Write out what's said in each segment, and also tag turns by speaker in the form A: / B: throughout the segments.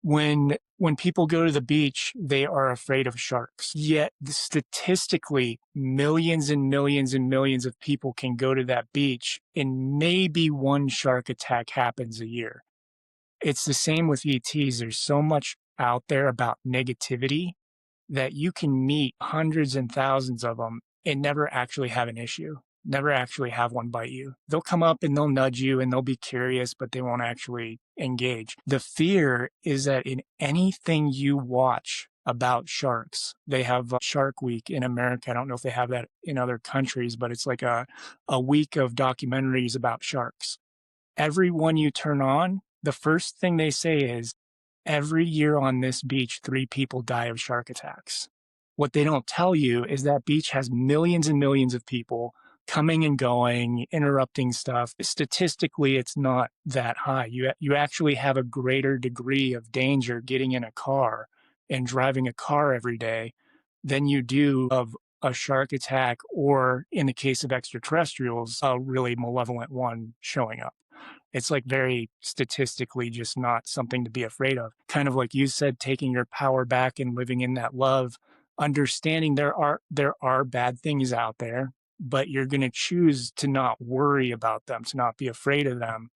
A: When people go to the beach, they are afraid of sharks. Yet statistically, millions and millions and millions of people can go to that beach and maybe one shark attack happens a year. It's the same with ETs. There's so much out there about negativity that you can meet hundreds and thousands of them and never actually have an issue, never actually have one bite you. They'll come up and they'll nudge you and they'll be curious, but they won't actually engage. The fear is that in anything you watch about sharks, they have Shark Week in America. I don't know if they have that in other countries, but it's like a week of documentaries about sharks. Every one you turn on, the first thing they say is, every year on this beach, 3 people die of shark attacks. What they don't tell you is that beach has millions and millions of people coming and going, interrupting stuff. Statistically, it's not that high. You actually have a greater degree of danger getting in a car and driving a car every day than you do of a shark attack, or in the case of extraterrestrials, a really malevolent one showing up. It's like very statistically just not something to be afraid of. Kind of like you said, taking your power back and living in that love, understanding there are bad things out there, but you're going to choose to not worry about them, to not be afraid of them,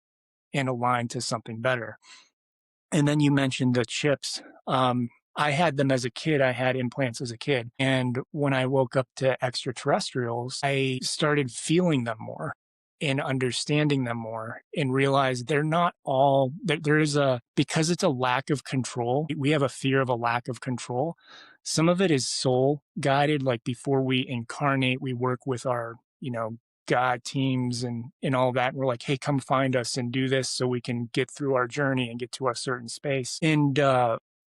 A: and align to something better. And then you mentioned the chips. I had them as a kid. I had implants as a kid. And when I woke up to extraterrestrials, I started feeling them more and understanding them more and realized they're not all, because it's a lack of control, we have a fear of a lack of control. Some of it is soul guided. Like before we incarnate, we work with our, God teams and all that. And we're like, hey, come find us and do this so we can get through our journey and get to a certain space. And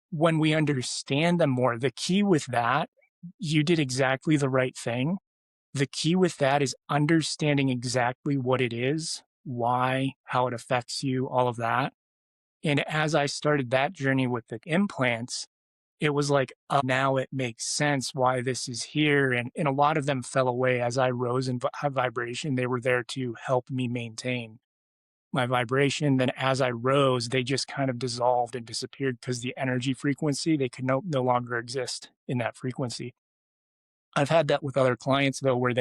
A: when we understand them more, the key with that, you did exactly the right thing. The key with that is understanding exactly what it is, why, how it affects you, all of that. And as I started that journey with the implants, it was like, now it makes sense why this is here. And a lot of them fell away as I rose in vibration. They were there to help me maintain my vibration. Then as I rose, they just kind of dissolved and disappeared because the energy frequency, they could no longer exist in that frequency. I've had that with other clients though, where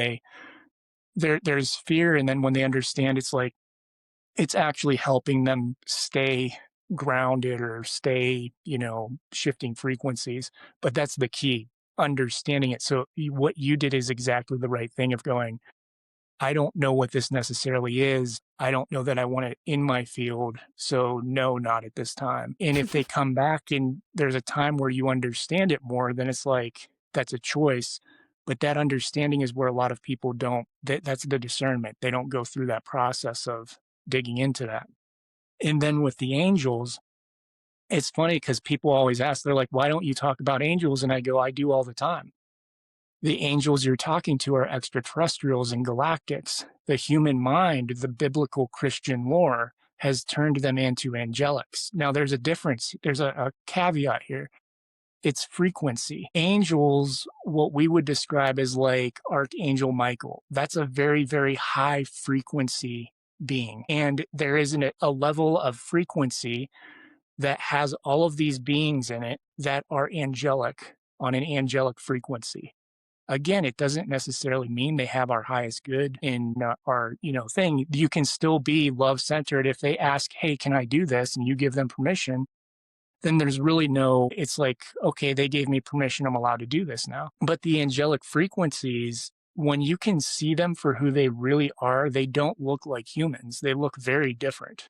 A: there's fear. And then when they understand, it's like, it's actually helping them stay grounded or stay, shifting frequencies. But that's the key, understanding it. So what you did is exactly the right thing of going, I don't know what this necessarily is. I don't know that I want it in my field. So no, not at this time. And if they come back and there's a time where you understand it more, then it's like, that's a choice. But that understanding is where a lot of people don't, that's the discernment. They don't go through that process of digging into that. And then with the angels, it's funny because people always ask, they're like, why don't you talk about angels? And I go, I do all the time. The angels you're talking to are extraterrestrials and galactics. The human mind, the biblical Christian lore, has turned them into angelics. Now, there's a difference. There's a caveat here. It's frequency. Angels, what we would describe as like Archangel Michael, that's a very, very high frequency being. And there isn't a level of frequency that has all of these beings in it that are angelic on an angelic frequency. Again, it doesn't necessarily mean they have our highest good in our, thing. You can still be love-centered. If they ask, hey, can I do this? And you give them permission, then there's really it's like, okay, they gave me permission. I'm allowed to do this now. But the angelic frequencies, when you can see them for who they really are, they don't look like humans. They look very different.